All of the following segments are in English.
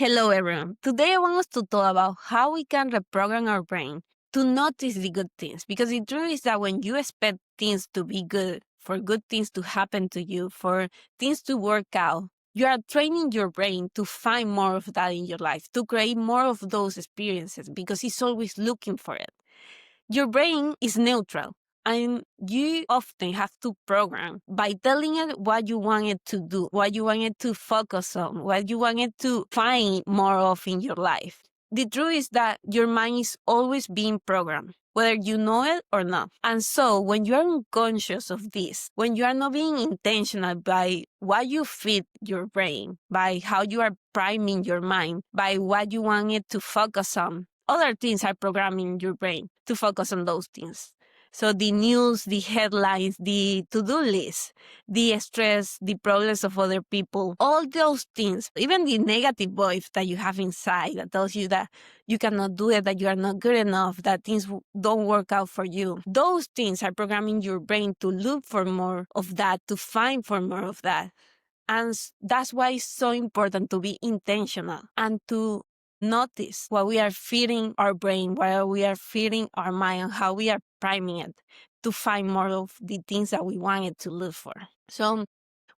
Hello, everyone. Today, I want us to talk about how we can reprogram our brain to notice the good things. Because the truth is that when you expect things to be good, for good things to happen to you, for things to work out, you are training your brain to find more of that in your life, to create more of those experiences because it's always looking for it. Your brain is neutral. And you often have to program by telling it what you want it to do, what you want it to focus on, what you want it to find more of in your life. The truth is that your mind is always being programmed, whether you know it or not. And so when you are unconscious of this, when you are not being intentional by what you feed your brain, by how you are priming your mind, by what you want it to focus on, other things are programming your brain to focus on those things. So the news, the headlines, the to-do list, the stress, the problems of other people, all those things, even the negative voice that you have inside that tells you that you cannot do it, that you are not good enough, that things don't work out for you. Those things are programming your brain to look for more of that, to find for more of that. And that's why it's so important to be intentional and to notice what we are feeding our brain, what we are feeding our mind, and how we are priming it to find more of the things that we want it to look for. So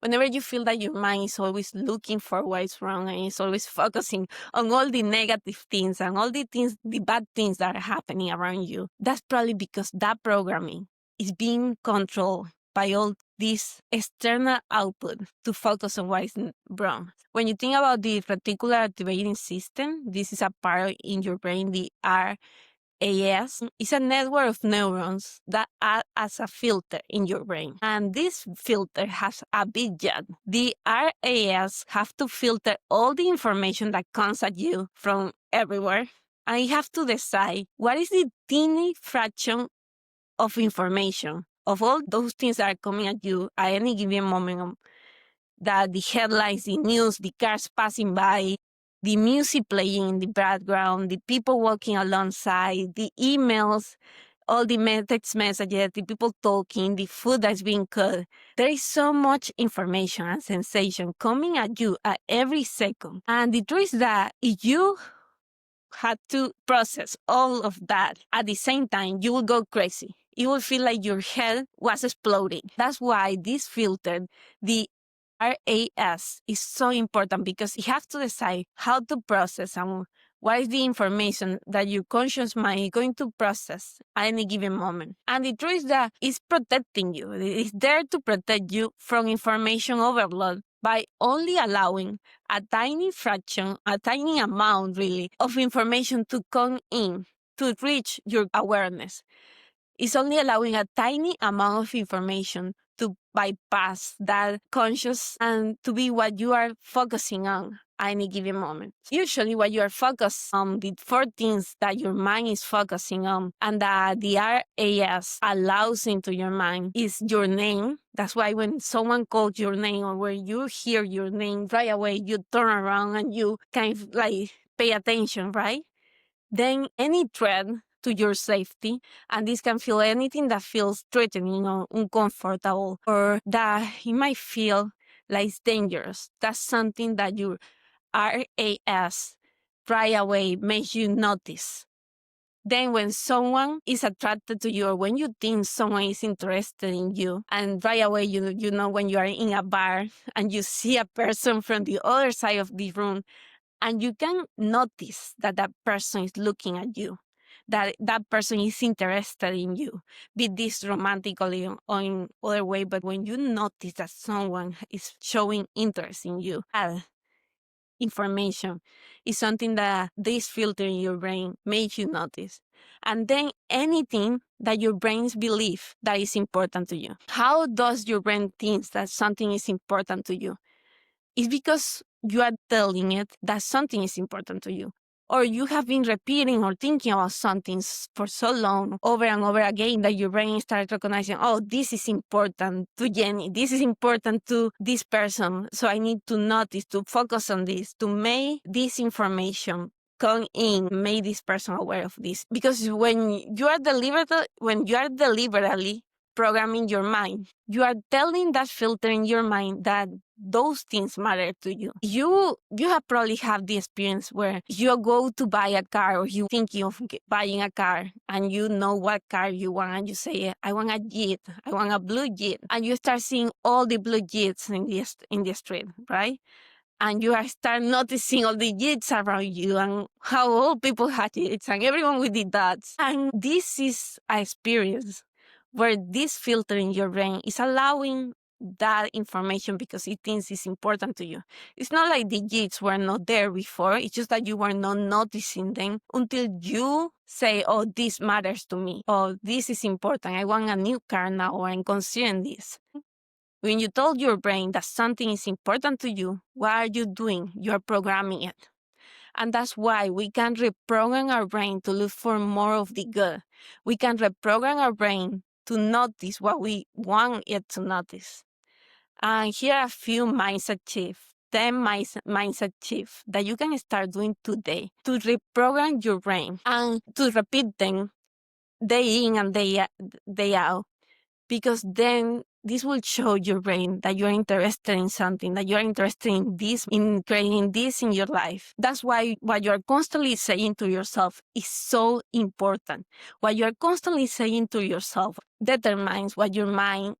whenever you feel that your mind is always looking for what is wrong and is always focusing on all the negative things and all the things, the bad things that are happening around you, that's probably because that programming is being controlled by all this external output to focus on what is wrong. When you think about the reticular activating system, this is a part in your brain, the RAS. It's a network of neurons that act as a filter in your brain. And this filter has a big job. The RAS have to filter all the information that comes at you from everywhere. And you have to decide what is the teeny fraction of information of all those things that are coming at you at any given moment, that the headlines, the news, the cars passing by, the music playing in the background, the people walking alongside, the emails, all the text messages, the people talking, the food that's being cooked. There is so much information and sensation coming at you at every second. And the truth is that if you had to process all of that at the same time, you will go crazy. You will feel like your head was exploding. That's why this filter, the RAS, is so important because you have to decide how to process and what is the information that your conscious mind is going to process at any given moment. And the truth is that it's protecting you. It's there to protect you from information overload by only allowing a tiny fraction, a tiny amount really, of information to come in, to reach your awareness. It's only allowing a tiny amount of information to bypass that conscious and to be what you are focusing on at any given moment. Usually what you are focused on, the four things that your mind is focusing on and that the RAS allows into your mind is your name. That's why when someone calls your name or when you hear your name, right away you turn around and you kind of like pay attention, right? Then any threat to your safety, and this can feel anything that feels threatening or uncomfortable or that it might feel like it's dangerous. That's something that your RAS right away makes you notice. Then when someone is attracted to you or when you think someone is interested in you, and right away you know when you are in a bar and you see a person from the other side of the room and you can notice that that person is looking at you, that that person is interested in you, be this romantically or in other way, but when you notice that someone is showing interest in you, information is something that this filter in your brain makes you notice. And then anything that your brains believe that is important to you. How does your brain think that something is important to you? It's because you are telling it that something is important to you. Or you have been repeating or thinking about something for so long, over and over again, that your brain starts recognizing, oh, this is important to Jenny. This is important to this person. So I need to notice, to focus on this, to make this information come in, make this person aware of this. Because when you are deliberately reprogramming your mind. You are telling that filter in your mind that those things matter to you. You have probably had the experience where you go to buy a car, or you thinking of buying a car, and you know what car you want, and you say, I want a Jeep, I want a blue Jeep, and you start seeing all the blue Jeeps in the street, right? And you start noticing all the Jeeps around you and how all people have Jeeps and everyone with the dots. And this is an experience where this filter in your brain is allowing that information because it thinks it's important to you. It's not like the Jeeps were not there before. It's just that you were not noticing them until you say, oh, this matters to me. Oh, this is important. I want a new car now, or I'm considering this. When you told your brain that something is important to you, what are you doing? You're programming it. And that's why we can reprogram our brain to look for more of the good. We can reprogram our brain to notice what we want it to notice. And here are a few mindset shifts, 10 mindset shifts that you can start doing today to reprogram your brain and to repeat them day in and day out. Because then this will show your brain that you're interested in something, that you're interested in this, in creating this in your life. That's why what you're constantly saying to yourself is so important. What you're constantly saying to yourself determines what your mind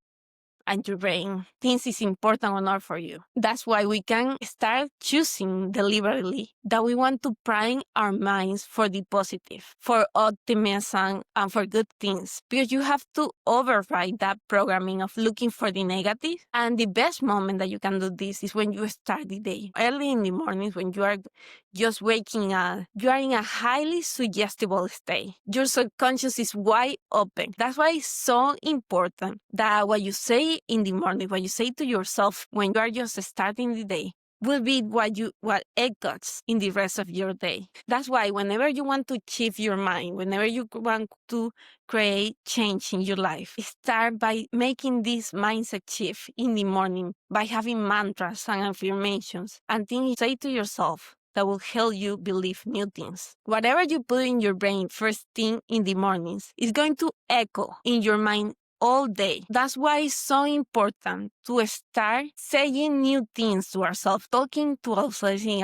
and your brain thinks is important or not for you. That's why we can start choosing deliberately that we want to prime our minds for the positive, for optimism, and for good things. Because you have to override that programming of looking for the negative. And the best moment that you can do this is when you start the day. Early in the mornings, when you are just waking up, you are in a highly suggestible state. Your subconscious is wide open. That's why it's so important that what you say in the morning, what you say to yourself when you are just starting the day, will be what echoes in the rest of your day. That's why whenever you want to shift your mind, whenever you want to create change in your life, start by making this mindset shift in the morning by having mantras and affirmations and things you say to yourself that will help you believe new things. Whatever you put in your brain first thing in the mornings is going to echo in your mind all day. That's why it's so important to start saying new things to ourselves, talking to ourselves in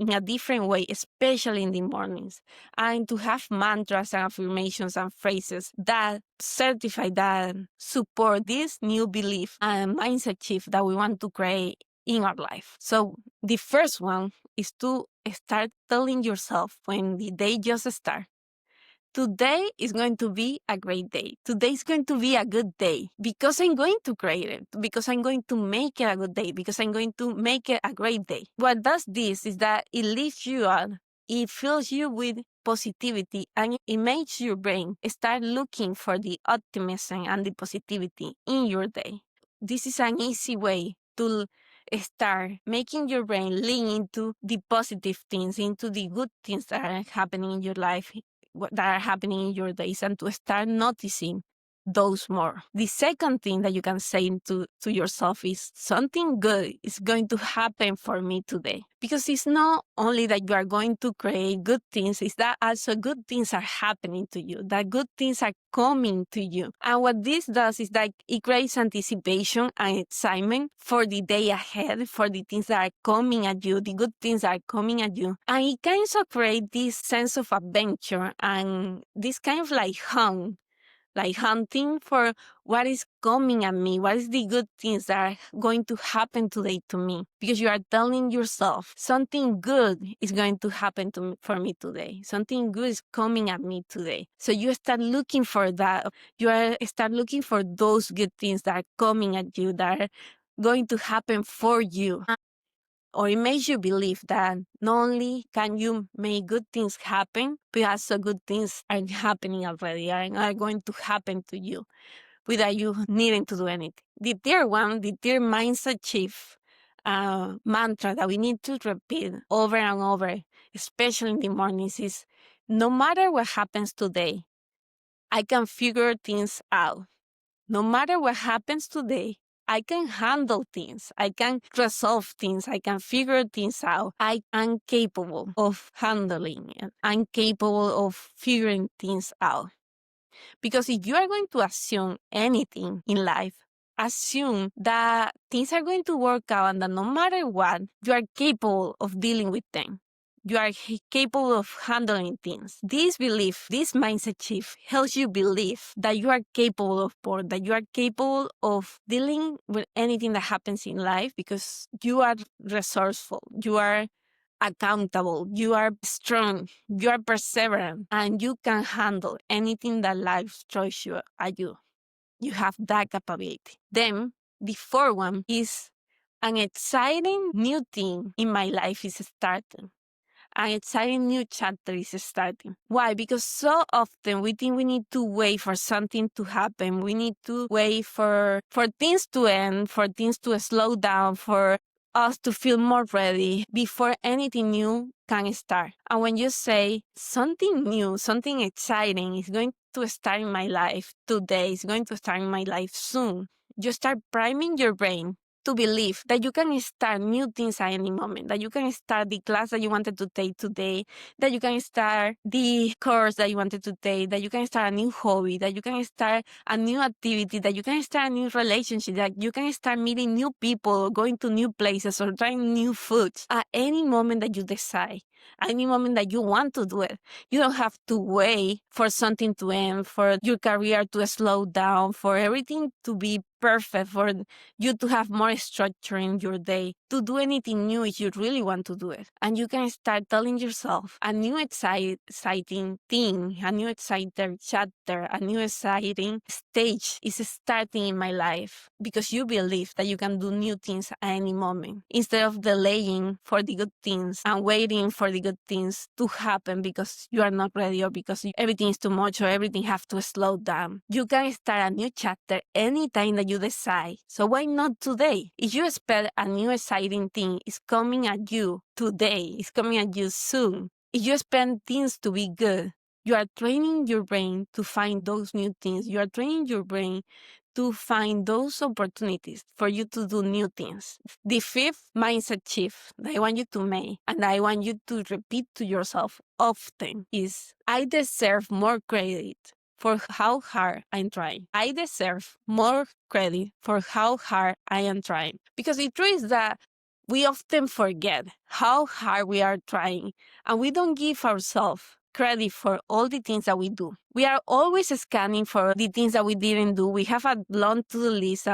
a different way, especially in the mornings, and to have mantras and affirmations and phrases that certify, that support this new belief and mindset shift that we want to create in our life. So the first one is to start telling yourself when the day just starts, today is going to be a great day. Today is going to be a good day because I'm going to create it, because I'm going to make it a good day, because I'm going to make it a great day. What does this is that it lifts you up, it fills you with positivity, and it makes your brain start looking for the optimism and the positivity in your day. This is an easy way to start making your brain lean into the positive things, into the good things that are happening in your life, that are happening in your days, and to start noticing those more. The second thing that you can say to yourself is something good is going to happen for me today. Because it's not only that you are going to create good things, it's that also good things are happening to you, that good things are coming to you. And what this does is that it creates anticipation and excitement for the day ahead, for the things that are coming at you, the good things that are coming at you. And it kind of creates this sense of adventure and this kind of like hunting for what is coming at me, what is the good things that are going to happen today to me. Because you are telling yourself something good is going to happen to me, for me today. Something good is coming at me today. So you start looking for that. Start looking for those good things that are coming at you, that are going to happen for you. Or it makes you believe that not only can you make good things happen, but also good things are happening already and are going to happen to you without you needing to do anything. The third mindset shift mantra that we need to repeat over and over, especially in the mornings, is no matter what happens today, I can figure things out. No matter what happens today, I can handle things. I can resolve things. I can figure things out. I am capable of handling it. I'm capable of figuring things out. Because if you are going to assume anything in life, assume that things are going to work out and that no matter what, you are capable of dealing with them. You are capable of handling things. This belief, this mindset shift helps you believe that you are capable of more, that you are capable of dealing with anything that happens in life because you are resourceful, you are accountable, you are strong, you are perseverant, and you can handle anything that life throws you at you. You have that capability. Then the fourth one is an exciting new thing in my life is starting. An exciting new chapter is starting. Why? Because so often we think we need to wait for something to happen. We need to wait for things to end, for things to slow down, for us to feel more ready before anything new can start. And when you say something new, something exciting is going to start in my life today, is going to start in my life soon, you start priming your brain to believe that you can start new things at any moment, that you can start the class that you wanted to take today, that you can start the course that you wanted to take, that you can start a new hobby, that you can start a new activity, that you can start a new relationship, that you can start meeting new people, going to new places, or trying new foods at any moment that you decide, at any moment that you want to do it. You don't have to wait for something to end, for your career to slow down, for everything to be perfect, for you to have more structure in your day, to do anything new if you really want to do it. And you can start telling yourself a new exciting thing, a new exciting chapter, a new exciting stage is starting in my life because you believe that you can do new things at any moment instead of delaying for the good things and waiting for the good things to happen because you are not ready or because everything is too much or everything have to slow down. You can start a new chapter anytime that you decide. So why not today? If you expect a new exciting thing is coming at you today, it's coming at you soon. If you expect things to be good, you are training your brain to find those new things. You are training your brain to find those opportunities for you to do new things. The fifth mindset shift that I want you to make and I want you to repeat to yourself often is I deserve more credit for how hard I'm trying. I deserve more credit for how hard I am trying. Because the truth is that we often forget how hard we are trying and we don't give ourselves credit for all the things that we do. We are always scanning for the things that we didn't do. We have a long to-do list.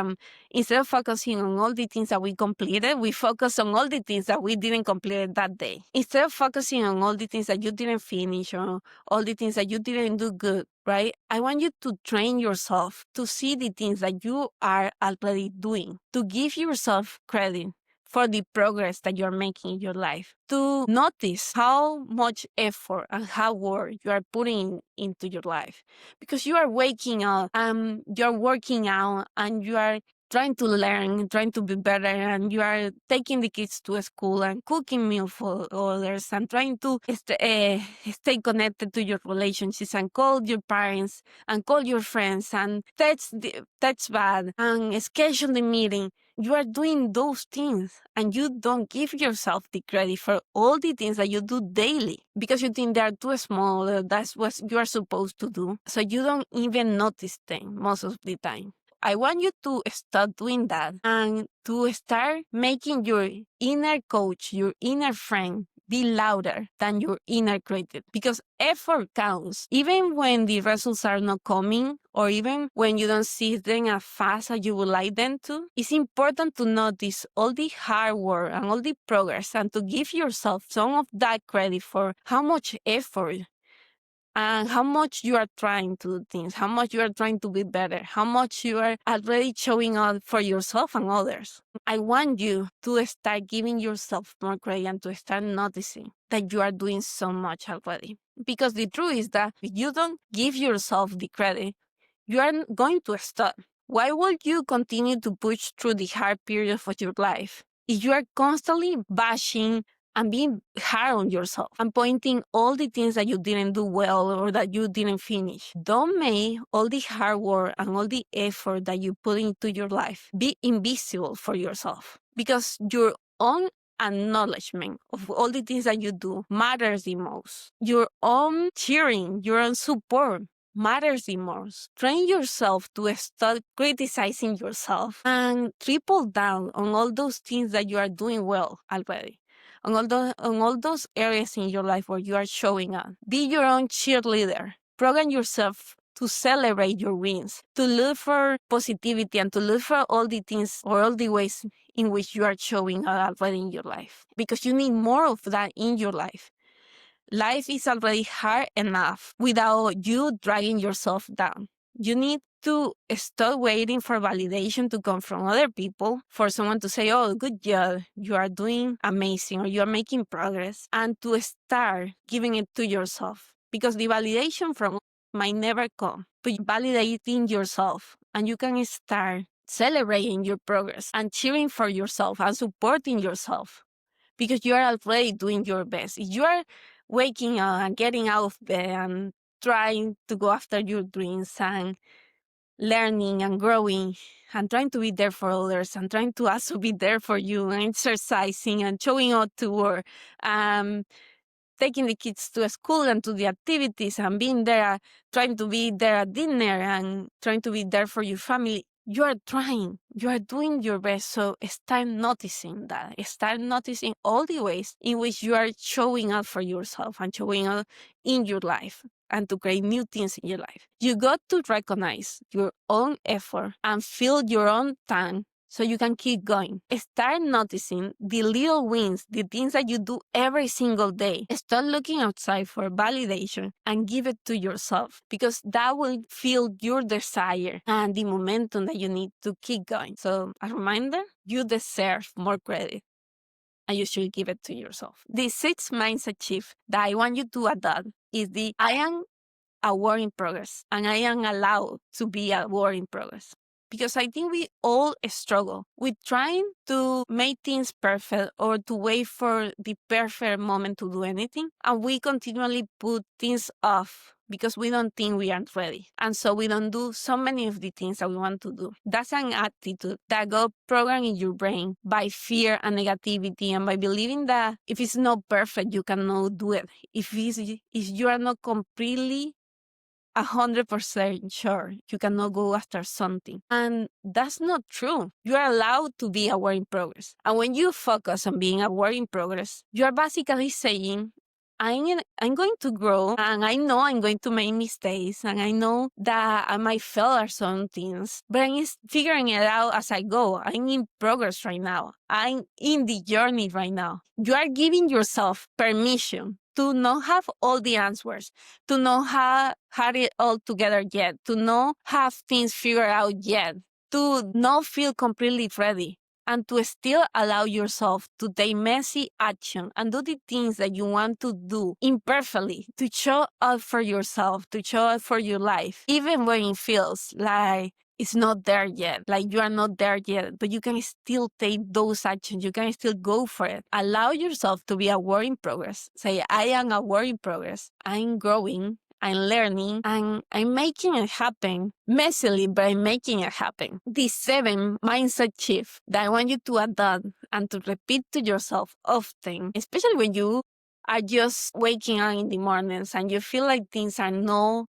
Instead of focusing on all the things that we completed, we focus on all the things that we didn't complete that day. Instead of focusing on all the things that you didn't finish or all the things that you didn't do good, right? I want you to train yourself to see the things that you are already doing, to give yourself credit for the progress that you're making in your life, to notice how much effort and how work you are putting into your life. Because you are waking up and you're working out and you are trying to learn, trying to be better, and you are taking the kids to school and cooking meal for others and trying to stay connected to your relationships and call your parents and call your friends and text bad and schedule the meeting. You are doing those things and you don't give yourself the credit for all the things that you do daily because you think they are too small, that's what you are supposed to do. So you don't even notice them most of the time. I want you to start doing that and to start making your inner coach, your inner friend, be louder than your inner critic because effort counts. Even when the results are not coming or even when you don't see them as fast as you would like them to, it's important to notice all the hard work and all the progress and to give yourself some of that credit for how much effort and how much you are trying to do things, how much you are trying to be better, how much you are already showing up for yourself and others. I want you to start giving yourself more credit and to start noticing that you are doing so much already. Because the truth is that if you don't give yourself the credit, you are going to stop. Why would you continue to push through the hard period of your life if you are constantly bashing and being hard on yourself and pointing all the things that you didn't do well or that you didn't finish? Don't make all the hard work and all the effort that you put into your life be invisible for yourself because your own acknowledgement of all the things that you do matters the most. Your own cheering, your own support matters the most. Train yourself to stop criticizing yourself and triple down on all those things that you are doing well already. On all those areas in your life where you are showing up. Be your own cheerleader. Program yourself to celebrate your wins, to look for positivity and to look for all the things or all the ways in which you are showing up already in your life. Because you need more of that in your life. Life is already hard enough without you dragging yourself down. You need to stop waiting for validation to come from other people, for someone to say, oh, good job, you are doing amazing, or you are making progress, and to start giving it to yourself. Because the validation from might never come, but validating yourself, and you can start celebrating your progress and cheering for yourself and supporting yourself because you are already doing your best. If you are waking up and getting out of bed and trying to go after your dreams and learning and growing and trying to be there for others and trying to also be there for you and exercising and showing up to work, taking the kids to school and to the activities and being there, trying to be there at dinner and trying to be there for your family. You are trying, you are doing your best. So start noticing that. Start noticing all the ways in which you are showing up for yourself and showing up in your life and to create new things in your life. You got to recognize your own effort and feel your own time so you can keep going. Start noticing the little wins, the things that you do every single day. Start looking outside for validation and give it to yourself because that will fuel your desire and the momentum that you need to keep going. So a reminder, you deserve more credit and you should give it to yourself. The sixth mindset shift that I want you to adopt is the I am a work in progress and I am allowed to be a work in progress. Because I think we all struggle with trying to make things perfect or to wait for the perfect moment to do anything. And we continually put things off because we don't think we aren't ready. And so we don't do so many of the things that we want to do. That's an attitude that got programmed in your brain by fear and negativity and by believing that if it's not perfect, you cannot do it. If you are not completely 100% sure you cannot go after something. And that's not true. You are allowed to be a work in progress. And when you focus on being a work in progress, you are basically saying, I'm going to grow and I know I'm going to make mistakes and I know that I might fail at some things, but I'm figuring it out as I go. I'm in progress right now. I'm in the journey right now. You are giving yourself permission to not have all the answers, to not have it all together yet, to not have things figured out yet, to not feel completely ready, and to still allow yourself to take messy action and do the things that you want to do imperfectly, to show up for yourself, to show up for your life, even when it feels like it's not there yet, like you are not there yet, but you can still take those actions. You can still go for it. Allow yourself to be a work in progress. Say, I am a work in progress. I'm growing. I'm learning and I'm making it happen messily, but I'm making it happen. The seventh mindset shift that I want you to adopt and to repeat to yourself often, especially when you are just waking up in the mornings and you feel like things are not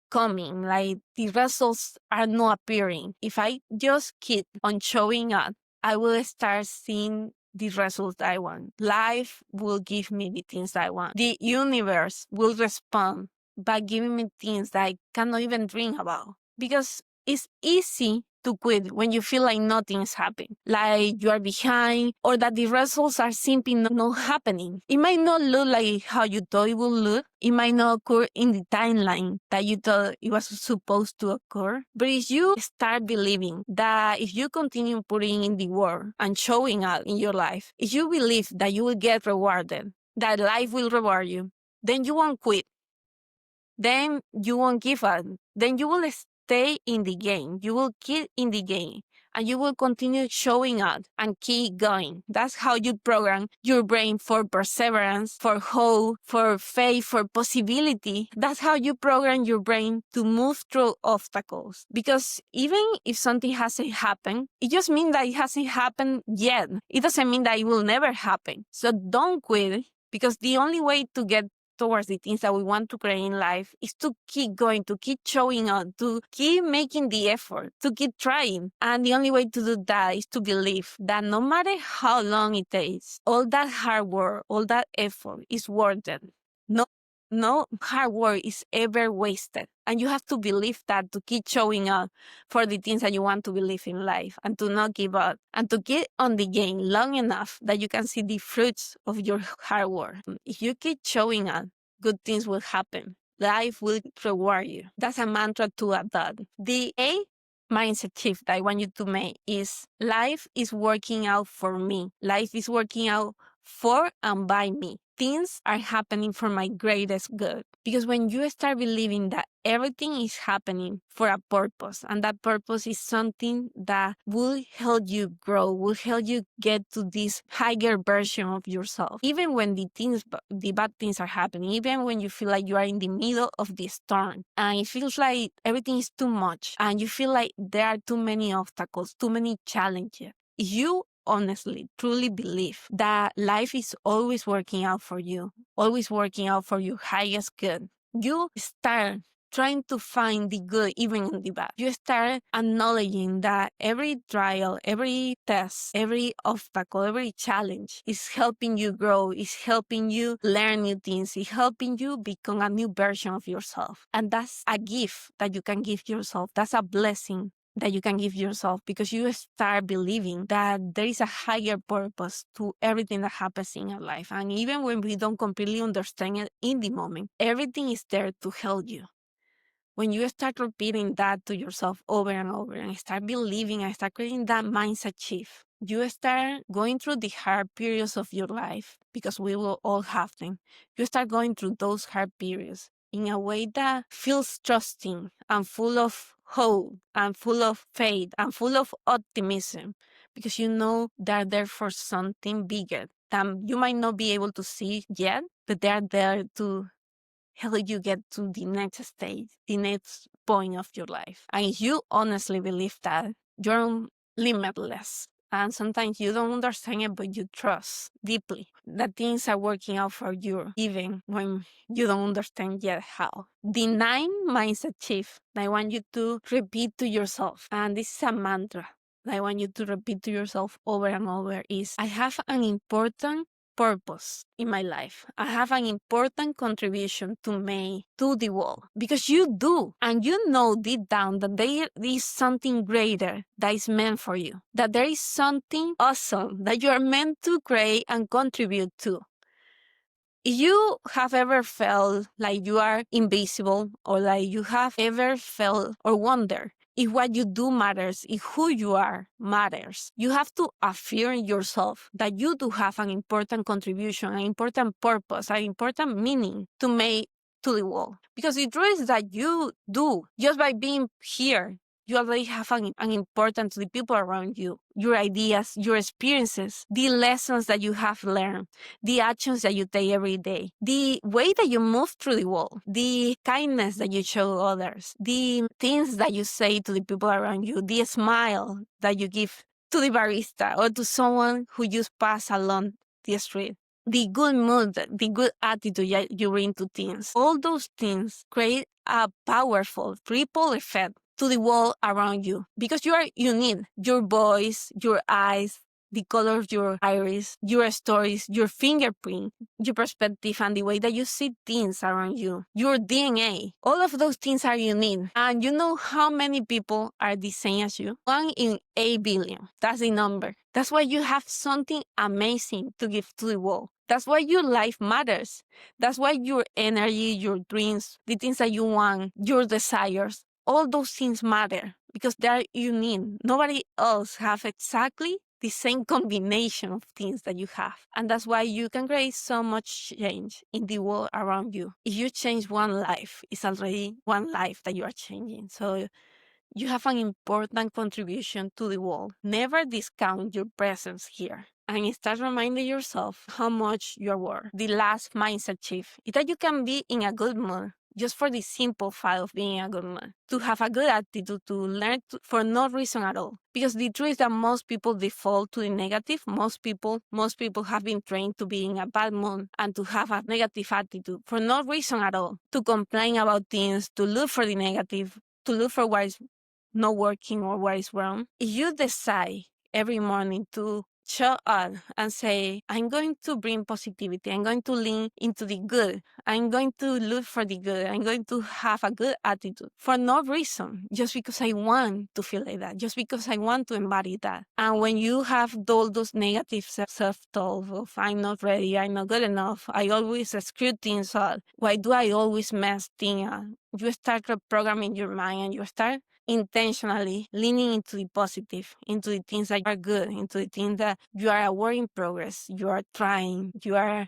coming, like the results are not appearing. If I just keep on showing up, I will start seeing the results that I want. Life will give me the things that I want. The universe will respond by giving me things that I cannot even dream about. Because it's easy to quit when you feel like nothing is happening, like you are behind or that the results are simply not happening. It might not look like how you thought it would look. It might not occur in the timeline that you thought it was supposed to occur. But if you start believing that if you continue putting in the work and showing up in your life, if you believe that you will get rewarded, that life will reward you, then you won't quit. Then you won't give up. Then you will stay in the game. You will keep in the game. And you will continue showing up and keep going. That's how you program your brain for perseverance, for hope, for faith, for possibility. That's how you program your brain to move through obstacles. Because even if something hasn't happened, it just means that it hasn't happened yet. It doesn't mean that it will never happen. So don't quit, because the only way to get towards the things that we want to create in life is to keep going, to keep showing up, to keep making the effort, to keep trying. And the only way to do that is to believe that no matter how long it takes, all that hard work, all that effort is worth it. No, no hard work is ever wasted. And you have to believe that to keep showing up for the things that you want to believe in life and to not give up and to get on the game long enough that you can see the fruits of your hard work. If you keep showing up, good things will happen. Life will reward you. That's a mantra to adopt. The A mindset shift that I want you to make is life is working out for me. Life is working out for and by me. Things are happening for my greatest good. Because when you start believing that everything is happening for a purpose, and that purpose is something that will help you grow, will help you get to this higher version of yourself. Even when the bad things are happening, even when you feel like you are in the middle of the storm, and it feels like everything is too much, and you feel like there are too many obstacles, too many challenges, you honestly, truly believe that life is always working out for you, always working out for your highest good, you start trying to find the good even in the bad. You start acknowledging that every trial, every test, every obstacle, every challenge is helping you grow, is helping you learn new things, is helping you become a new version of yourself. And that's a gift that you can give yourself. That's a blessing that you can give yourself because you start believing that there is a higher purpose to everything that happens in your life. And even when we don't completely understand it in the moment, everything is there to help you. When you start repeating that to yourself over and over and start believing and start creating that mindset shift, you start going through the hard periods of your life because we will all have them. You start going through those hard periods in a way that feels trusting and full of hope and full of faith and full of optimism because you know they're there for something bigger that you might not be able to see yet, but they're there to help you get to the next stage, the next point of your life. And if you honestly believe that, you're limitless. And sometimes you don't understand it, but you trust deeply that things are working out for you, even when you don't understand yet how. The 9 mindset shift that I want you to repeat to yourself, and this is a mantra that I want you to repeat to yourself over and over, is I have an important purpose in my life. I have an important contribution to make to the world because you do. And you know deep down that there is something greater that is meant for you, that there is something awesome that you are meant to create and contribute to. If you have ever felt like you are invisible or like you have ever felt or wondered if what you do matters, if who you are matters, you have to affirm yourself that you do have an important contribution, an important purpose, an important meaning to make to the world. Because the truth is that you do, just by being here, you already have an importance to the people around you, your ideas, your experiences, the lessons that you have learned, the actions that you take every day, the way that you move through the world, the kindness that you show others, the things that you say to the people around you, the smile that you give to the barista or to someone who just passed along the street, the good mood, the good attitude that you bring to things. All those things create a powerful ripple effect to the world around you because you are unique. Your voice, your eyes, the color of your iris, your stories, your fingerprint, your perspective, and the way that you see things around you, your DNA, all of those things are unique. And you know how many people are the same as you? 1 in 8 billion. That's the number. That's why you have something amazing to give to the world. That's why your life matters. That's why your energy, your dreams, the things that you want, your desires, all those things matter because they are unique. Nobody else have exactly the same combination of things that you have. And that's why you can create so much change in the world around you. If you change one life, it's already one life that you are changing. So you have an important contribution to the world. Never discount your presence here. And start reminding yourself how much you are worth. The last mindset shift is that you can be in a good mood just for the simple fact of being a good mood, to have a good attitude, to learn for no reason at all. Because the truth is that most people default to the negative. Most people have been trained to be in a bad mood and to have a negative attitude for no reason at all, to complain about things, to look for the negative, to look for what is not working or what is wrong. If you decide every morning to show up and say, I'm going to bring positivity, I'm going to lean into the good, I'm going to look for the good, I'm going to have a good attitude for no reason, just because I want to feel like that, just because I want to embody that. And when you have all those negative self-talk of I'm not ready, I'm not good enough, I always screw things up, why do I always mess things up? You start reprogramming your mind and you start intentionally leaning into the positive, into the things that are good, into the things that you are a work in progress, you are trying, you are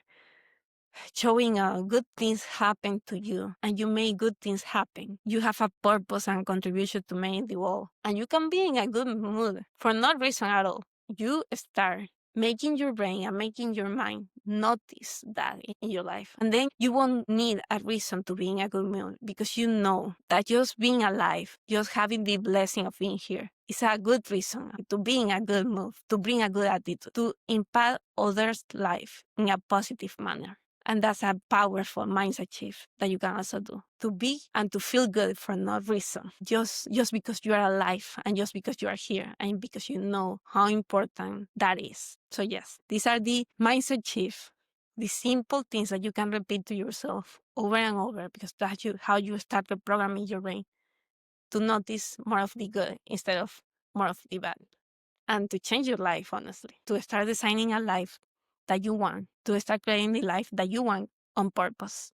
showing good things happen to you, and you make good things happen. You have a purpose and contribution to make in the world, and you can be in a good mood for no reason at all. You start making your brain and making your mind notice that in your life. And then you won't need a reason to be in a good mood, because you know that just being alive, just having the blessing of being here, is a good reason to be in a good mood, to bring a good attitude, to impact others' life in a positive manner. And that's a powerful mindset shift that you can also do, to be and to feel good for no reason, just because you are alive and just because you are here and because you know how important that is. So yes, these are the mindset shift, the simple things that you can repeat to yourself over and over, because that's how you start reprogramming your brain to notice more of the good instead of more of the bad. And to change your life, honestly, to start designing a life that you want, to start creating the life that you want on purpose.